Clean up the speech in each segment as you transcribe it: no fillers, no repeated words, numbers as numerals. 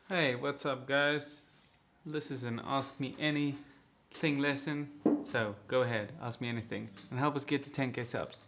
Hey, what's up, guys? This is an Ask Me Anything lesson. So go ahead, ask me anything, and help us get to 10k subs.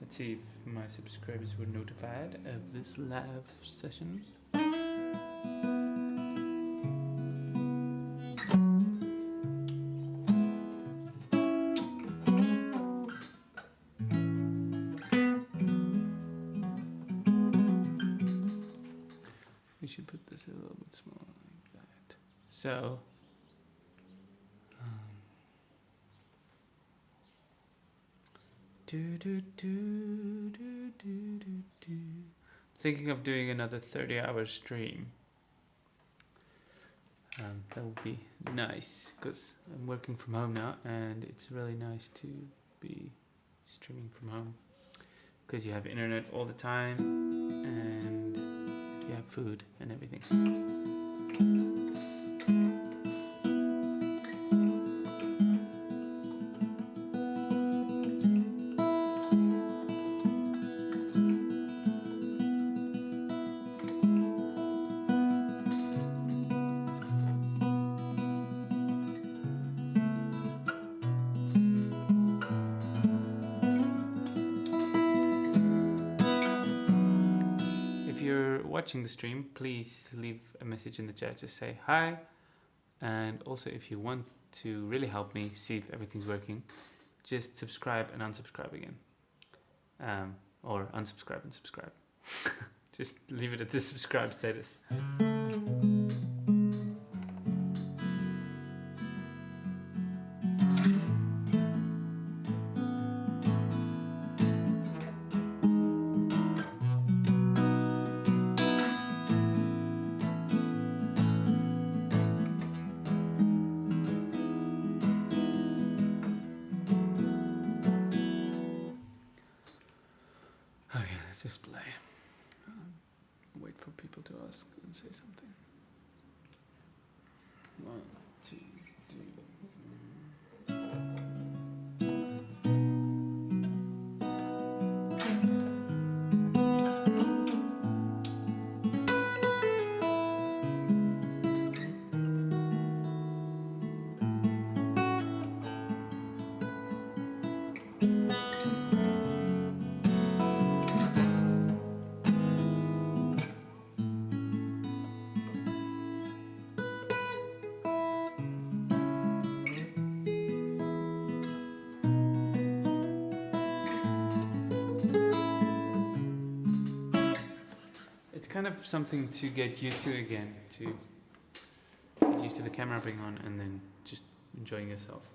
Let's see if my subscribers were notified of this live session. We should put this a little bit smaller like that. So, thinking of doing another 30-hour stream. That would be nice because I'm working from home now, and it's really nice to be streaming from home because you have internet all the time and you have food and everything. Watching the stream, please leave a message in the chat, just say hi, and also if you want to really help me see if everything's working, just subscribe and unsubscribe again, or unsubscribe and subscribe. Just leave it at the subscribe status. Just play. Wait for people to ask and say something. 1, 2, 3, 4. Kind of something to get used to again, to get used to the camera being on and then just enjoying yourself.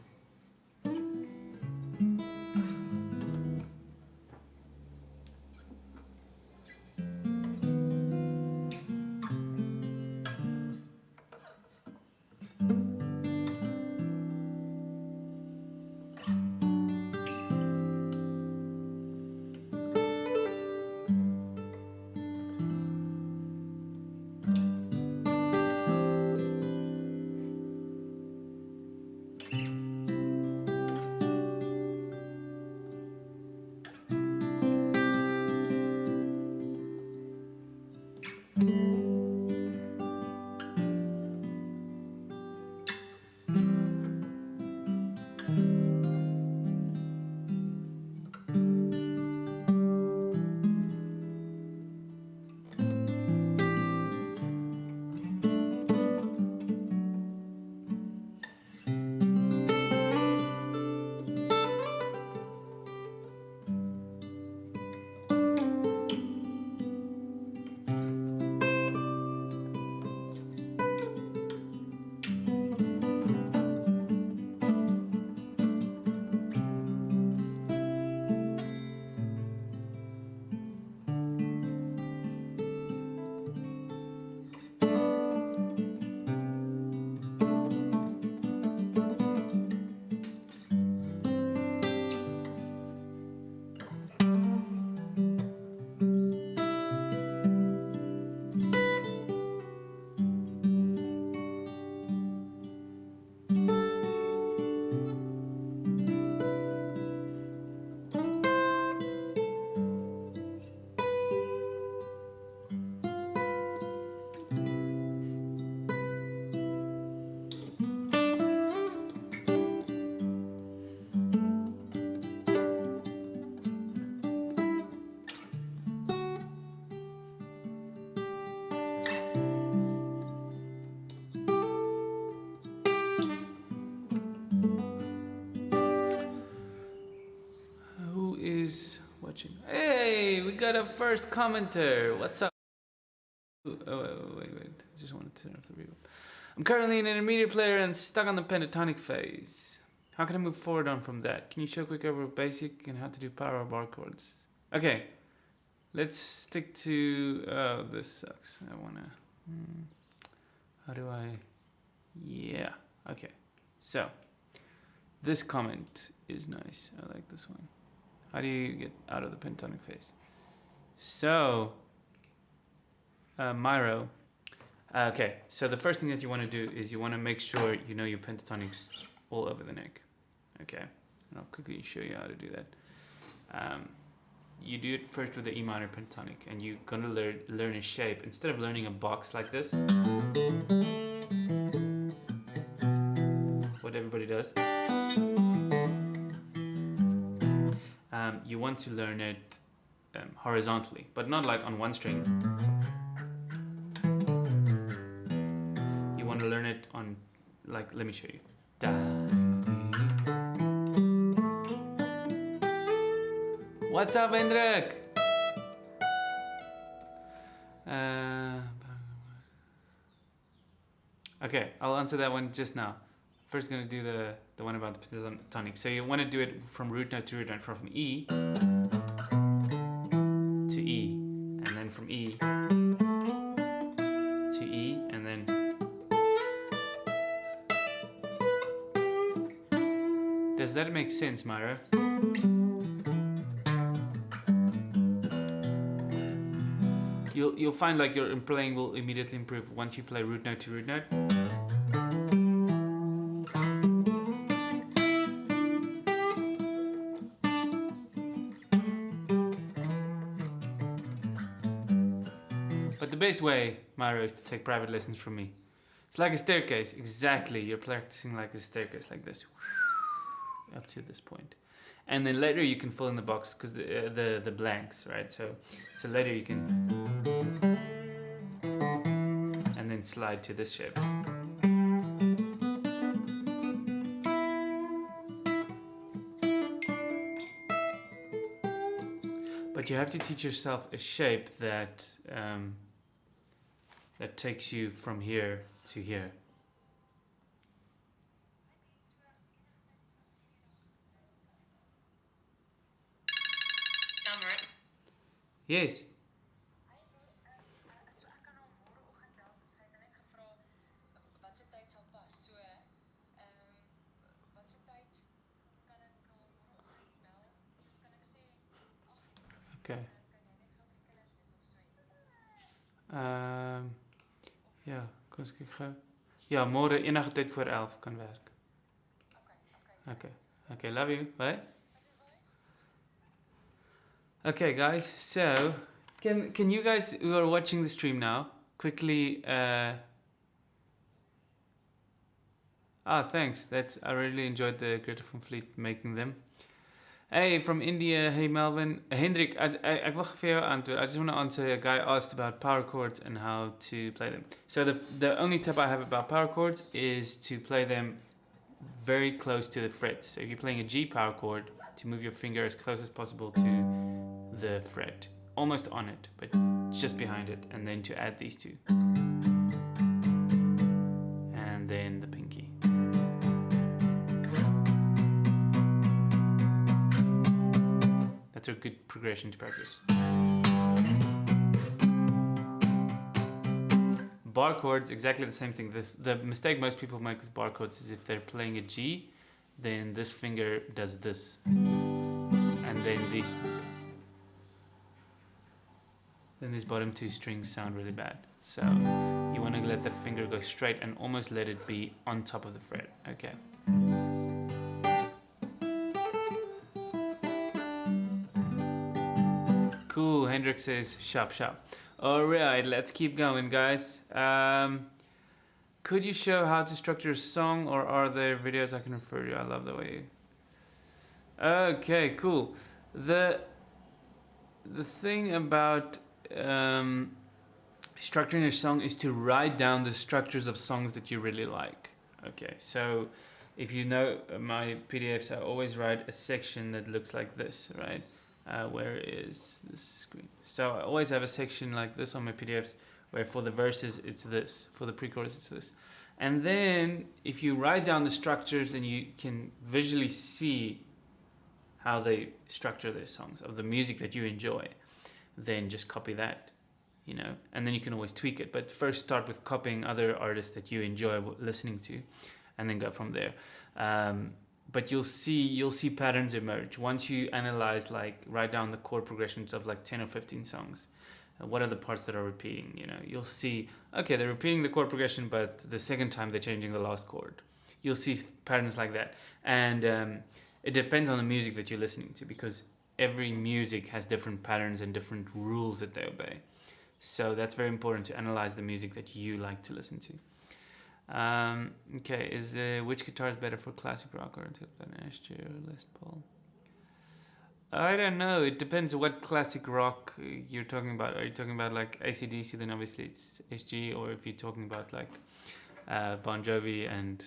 got a first commenter. What's up? Oh, wait. I just wanted to turn off the reverb. I'm currently an intermediate player and stuck on the pentatonic phase. How can I move forward on from that? Can you show a quick overview of basic and how to do power bar chords? Okay, let's stick to... Oh, this sucks. I wanna... How do I... Yeah, okay. So, this comment is nice. I like this one. How do you get out of the pentatonic phase? So, Myro. Okay, so the first thing that you want to do is you want to make sure you know your pentatonics all over the neck. Okay, and I'll quickly show you how to do that. You do it first with the E minor pentatonic, and you're gonna learn a shape instead of learning a box like this. What everybody does. You want to learn it horizontally, but not like on one string. You want to learn it on, like, let me show you. What's up, Hendrik? Okay, I'll answer that one just now. First, gonna do the one about the pentatonic. So you want to do it from root note to root note, from E to E, and then from E to E, and then does that make sense, Myra? You'll find like your playing will immediately improve once you play root note to root note. But the best way, Myra, is to take private lessons from me. It's like a staircase, exactly. You're practicing like a staircase, like this, up to this point. And then later you can fill in the box, because the blanks, right? So later you can, and then slide to this shape. But you have to teach yourself a shape that that takes you from here to here. Yes. Okay. Ja, kom eens kyk gou. Ja, môre enige tyd voor 11 kan werk. Okay, love you. Bye. Okay, guys. So, can you guys who are watching the stream now quickly thanks. I really enjoyed the Greta van Fleet making them. Hey, from India. Hey, Melvin. Hendrik, ek wil vir jou antwoord. I just want to answer. A guy asked about power chords and how to play them. So the only tip I have about power chords is to play them very close to the fret. So if you're playing a G power chord, to move your finger as close as possible to the fret, almost on it, but just behind it, and then to add these two, and then the pinky. That's a good progression to practice. Bar chords, exactly the same thing. The mistake most people make with bar chords is if they're playing a G, then this finger does this, and then these bottom two strings sound really bad. So you want to let that finger go straight and almost let it be on top of the fret. Okay. Cool, Hendrik says, sharp. Alright, let's keep going, guys. Could you show how to structure a song, or are there videos I can refer to? I love the way you... Okay, cool. The thing about structuring a song is to write down the structures of songs that you really like. Okay, so if you know my PDFs, I always write a section that looks like this, right? Where is this screen? So I always have a section like this on my PDFs where for the verses it's this, for the pre-chorus it's this. And then if you write down the structures, then you can visually see how they structure their songs of the music that you enjoy. Then just copy that, you know, and then you can always tweak it. But first start with copying other artists that you enjoy listening to, and then go from there. But you'll see patterns emerge once you analyze, like write down the chord progressions of like 10 or 15 songs. What are the parts that are repeating? You know, you'll see, okay, they're repeating the chord progression, but the second time they're changing the last chord. You'll see patterns like that, and it depends on the music that you're listening to, because every music has different patterns and different rules that they obey. So that's very important to analyze the music that you like to listen to. Okay, which guitar is better for classic rock or than SG or Les Paul? I don't know. It depends what classic rock you're talking about. Are you talking about like AC/DC? Then obviously it's SG. Or if you're talking about like Bon Jovi and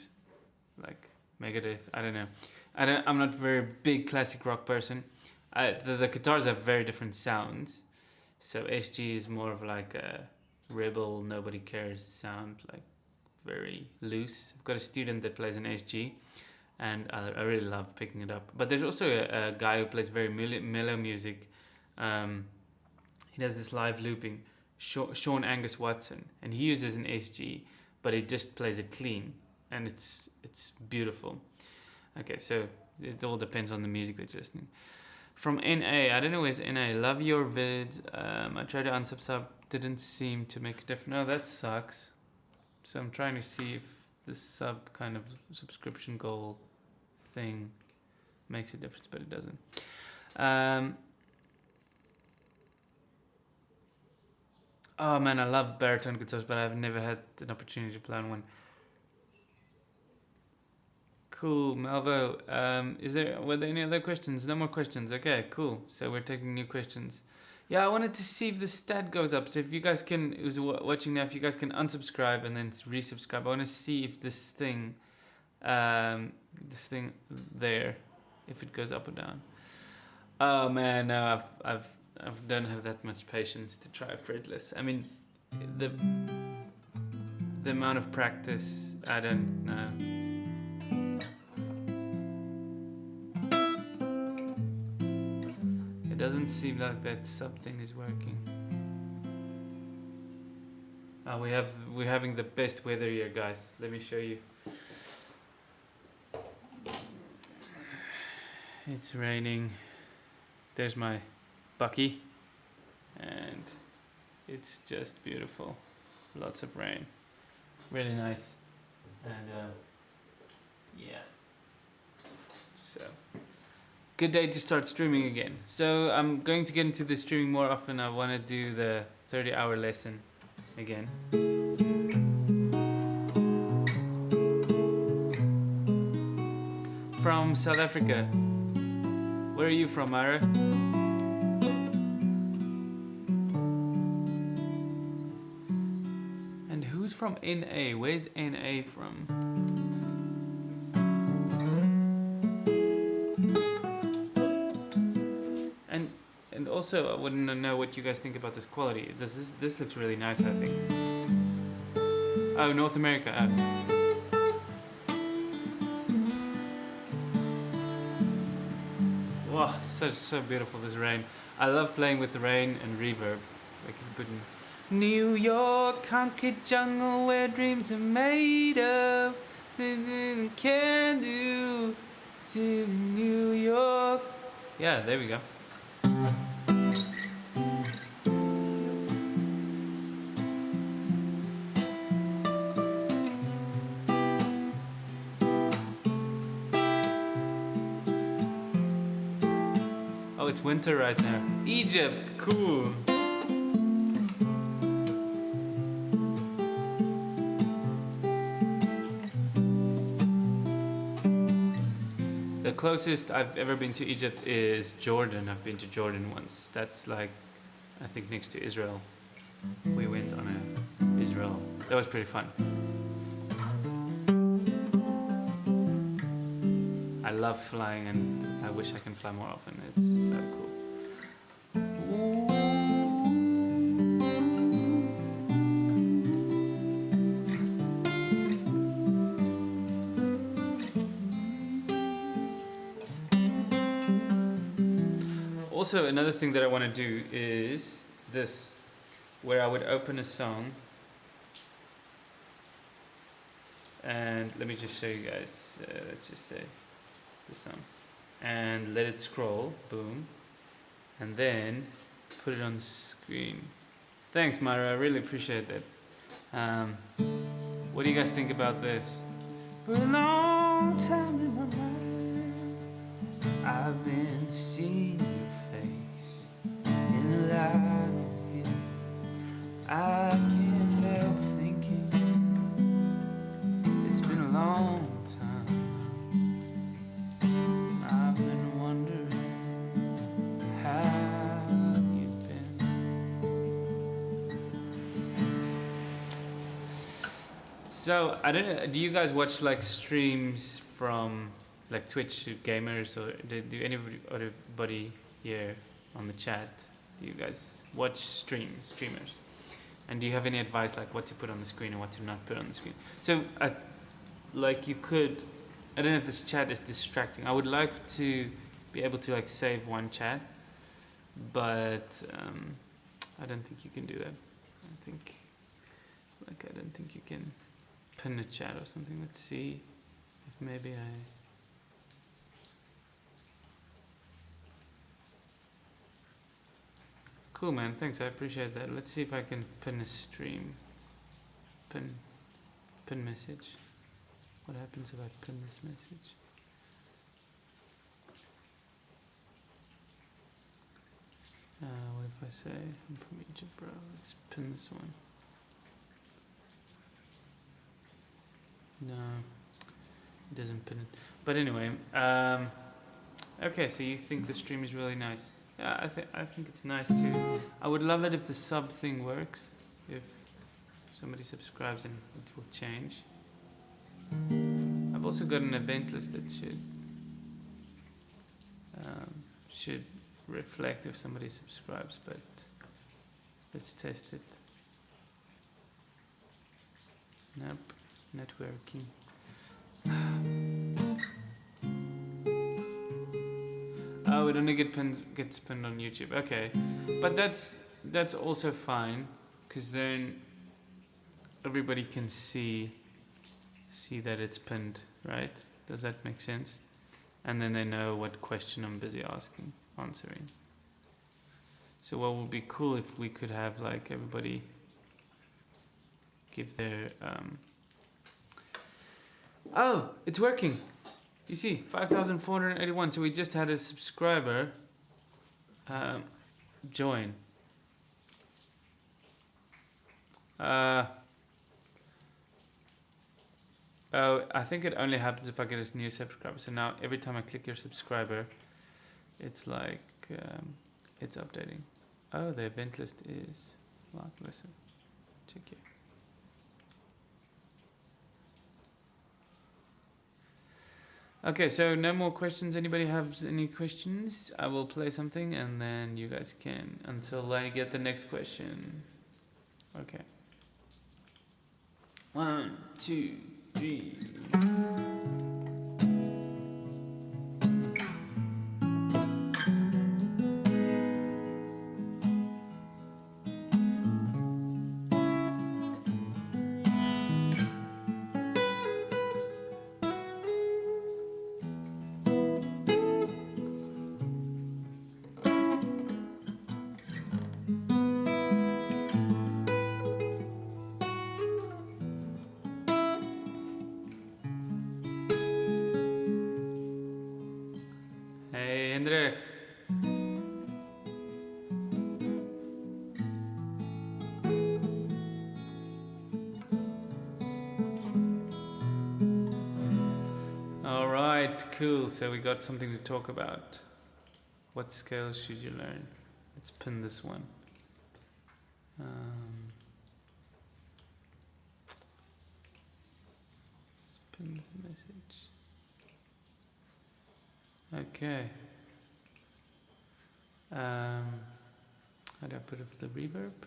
like Megadeth, I don't know. I'm not a very big classic rock person. The guitars have very different sounds. So SG is more of like a rebel, nobody cares sound, like very loose. I've got a student that plays an SG, and I really love picking it up. But there's also a guy who plays very mellow music. He does this live looping, Sean Angus Watson, and he uses an SG, but he just plays it clean, and it's beautiful. Okay, so it all depends on the music that you're listening. From NA, I don't know where's NA. Love your vid. I tried to unsub, didn't seem to make a difference. No, that sucks. So I'm trying to see if this sub kind of subscription goal thing makes a difference, but it doesn't. Oh man, I love baritone guitars, but I've never had an opportunity to play on one. Cool, Malvo. Were there any other questions? No more questions. Okay, cool. So we're taking new questions. Yeah, I wanted to see if the stat goes up. So if you guys can, who's watching now, if you guys can unsubscribe and then resubscribe, I want to see if this thing there, if it goes up or down. Oh man, no, I don't have that much patience to try fretless. I mean, the amount of practice, I don't know. It doesn't seem like that something is working. We're having the best weather here, guys. Let me show you. It's raining. There's my Bucky, and it's just beautiful. Lots of rain. Really nice. And yeah. So good day to start streaming again. So I'm going to get into the streaming more often. I want to do the 30-hour lesson again. From South Africa. Where are you from, Myra? And who's from NA? Where's NA from? And also, I wouldn't know what you guys think about this quality. This looks really nice, I think. Oh, North America. Wow, so beautiful, this rain. I love playing with the rain and reverb. I can put in New York, concrete jungle where dreams are made of. Can do to New York. Yeah, there we go. Oh, it's winter right now. Egypt, cool. The closest I've ever been to Egypt is Jordan. I've been to Jordan once. That's like, I think next to Israel. We went on Israel. That was pretty fun. I love flying and I wish I can fly more often. It's so cool. also another thing that I want to do is this, where I would open a song, and let me just show you guys, let's just say this song, and let it scroll, boom, and then put it on the screen. Thanks, Myra, I really appreciate that. What do you guys think about this? For a long time in my mind, I've been seeing your face in the light of it. I can't help thinking it's been a long time. I've been wondering how you've been. So I don't know. Do you guys watch like streams from like Twitch gamers, or do anybody here on the chat? Do you guys watch streamers? And do you have any advice like what to put on the screen and what to not put on the screen? So like you could, I don't know if this chat is distracting. I would like to be able to like save one chat, but I don't think you can do that. I don't think you can pin a chat or something. Let's see if maybe I. Cool, man. Thanks. I appreciate that. Let's see if I can pin a stream. Pin message. What happens if I pin this message? What if I say, I'm from Egypt, bro? Let's pin this one. No, it doesn't pin it. But anyway, okay, so you think the stream is really nice. Yeah, I think it's nice too. I would love it if the sub thing works. If somebody subscribes and it will change. I've also got an event list that should reflect if somebody subscribes, but let's test it. Nope, not working. Oh, it only gets pinned on YouTube. Okay, but that's also fine, because then everybody can see that it's pinned, right? Does that make sense? And then they know what question I'm busy answering. So what would be cool if we could have like everybody give their oh, it's working. You see, 5,481. So we just had a subscriber join. Oh, I think it only happens if I get a new subscriber. So now every time I click your subscriber, it's like it's updating. Oh, the event list is like, listen, check here. Okay, so no more questions. Anybody have any questions? I will play something and then you guys can until I get the next question. Okay. 1, 2, 3. Cool, so we got something to talk about. What scales should you learn? Let's pin this one. Let's pin this message. Okay. How do I put it for the reverb?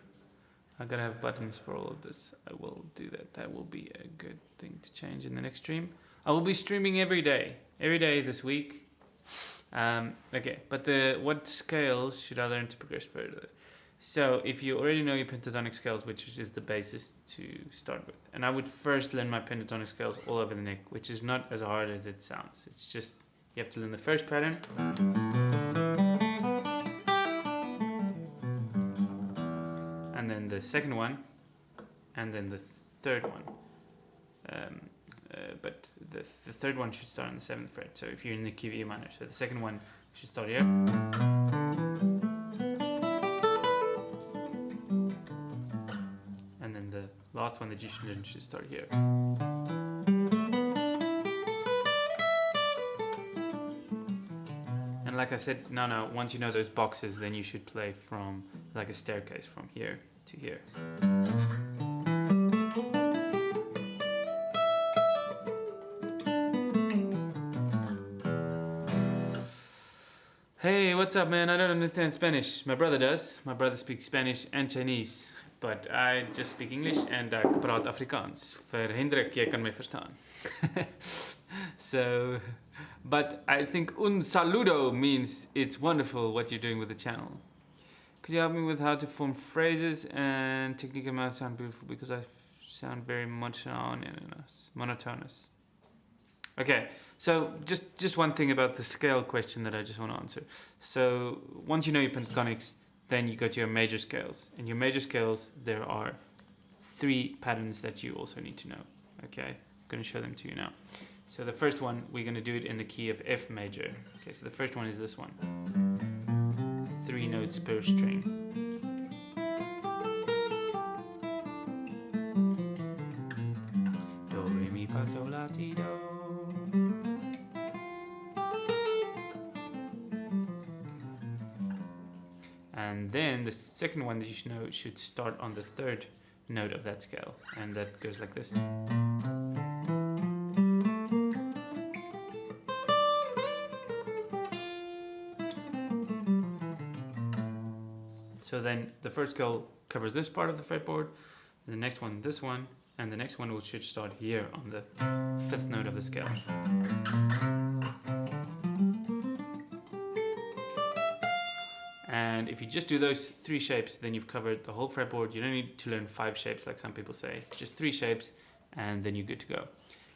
I gotta have buttons for all of this. I will do that. That will be a good thing to change in the next stream. I will be streaming every day this week. Okay, but what scales should I learn to progress further? So if you already know your pentatonic scales, which is the basis to start with, and I would first learn my pentatonic scales all over the neck, which is not as hard as it sounds. It's just, you have to learn the first pattern, and then the second one, and then the third one. But the third one should start on the 7th fret. So if you're in the key of E minor, so the second one should start here. And then the last one that you should learn should start here. And like I said, no, once you know those boxes, then you should play from like a staircase from here to here. Hey, what's up, man? I don't understand Spanish. My brother does. My brother speaks Spanish and Chinese. But I just speak English and ek praat Afrikaans. Vir Hendrik, jy kan my verstaan. So, but I think un saludo means it's wonderful what you're doing with the channel. Could you help me with how to form phrases and technique and sound beautiful, because I sound very monotonous. Okay, so just one thing about the scale question that I just want to answer. So once you know your pentatonics, then you go to your major scales. In your major scales, there are 3 patterns that you also need to know. Okay, I'm going to show them to you now. So the first one, we're going to do it in the key of F major. Okay, so the first one is this one. 3 notes per string. Do, re, mi, fa, sol, la, ti, do. And then the second one that you should know should start on the 3rd note of that scale, and that goes like this. So then the first scale covers this part of the fretboard, the next one this one, and the next one should start here on the 5th note of the scale. And if you just do those 3 shapes, then you've covered the whole fretboard. You don't need to learn 5 shapes like some people say. Just 3 shapes, and then you're good to go.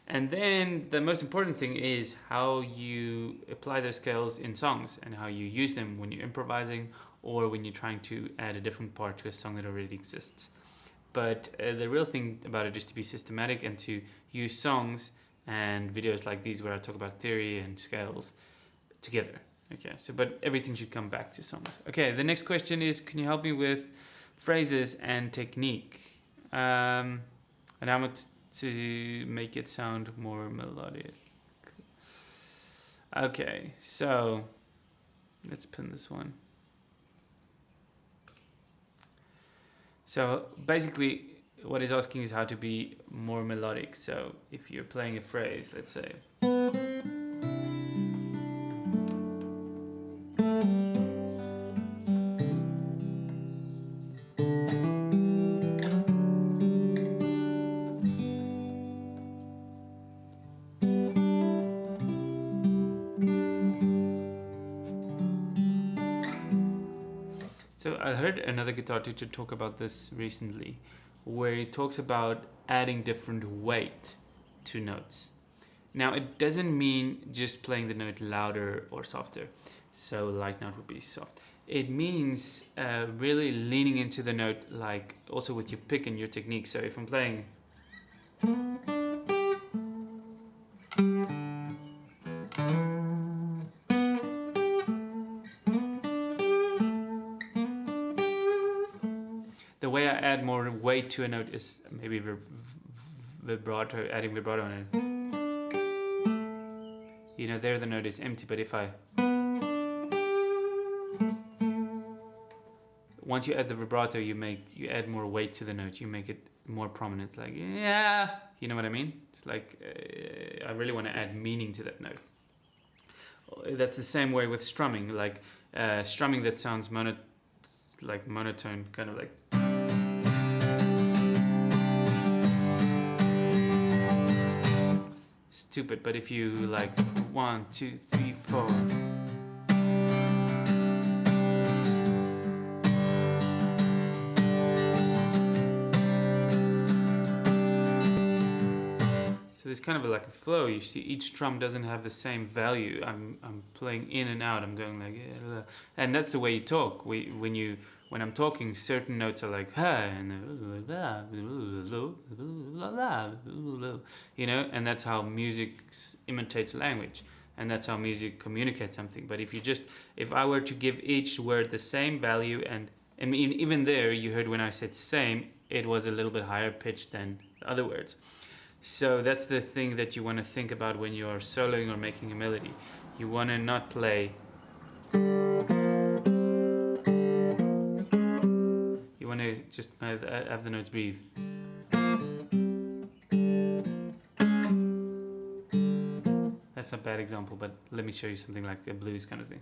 And then the most important thing is how you apply those scales in songs and how you use them when you're improvising or when you're trying to add a different part to a song that already exists. But the real thing about it is to be systematic and to use songs and videos like these where I talk about theory and scales together. Okay, so but everything should come back to songs. Okay, the next question is, can you help me with phrases and technique? And how much to make it sound more melodic. Okay, so let's pin this one. So basically what he's asking is how to be more melodic. So if you're playing a phrase, let's say, so I heard another guitar teacher talk about this recently, where he talks about adding different weight to notes. Now it doesn't mean just playing the note louder or softer. So light note would be soft. It means really leaning into the note, like also with your pick and your technique. So if I'm playing, the way I add more weight to a note is maybe vibrato, adding vibrato on it. You know, there the note is empty, but if I, once you add the vibrato, you add more weight to the note. You make it more prominent, like, yeah, you know what I mean? It's like, I really want to add meaning to that note. That's the same way with strumming, like strumming that sounds monotone, kind of like. Stupid, but if you like 1, 2, 3, 4, So there's kind of like a flow. You see, each strum doesn't have the same value. I'm playing in and out. I'm going like, and that's the way you talk. When I'm talking, certain notes are like ha, and you know, and that's how music imitates language, and that's how music communicates something. But if I were to give each word the same value, and I mean, even there, you heard when I said same, it was a little bit higher pitched than the other words. So that's the thing that you want to think about when you're soloing or making a melody. You want to not play. You want to just have the notes breathe. That's a bad example, but let me show you something like a blues kind of thing.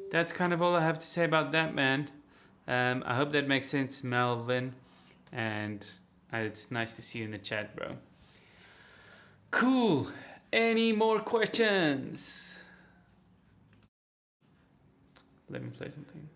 That's kind of all I have to say about that, man. I hope that makes sense, Melvin. And it's nice to see you in the chat, bro. Cool. Any more questions? Let me play something.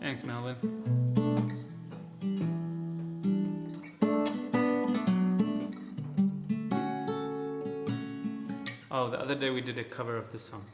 Thanks, Melvin. Oh, the other day we did a cover of this song.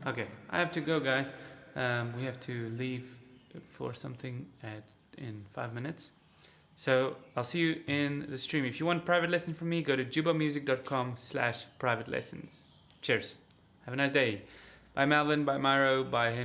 Okay, I have to go, guys. We have to leave for something in 5 minutes. So I'll see you in the stream. If you want private lesson from me, go to joobamusic.com/private lessons. Cheers. Have a nice day. Bye, Melvin. Bye, Myro. Bye, Henry.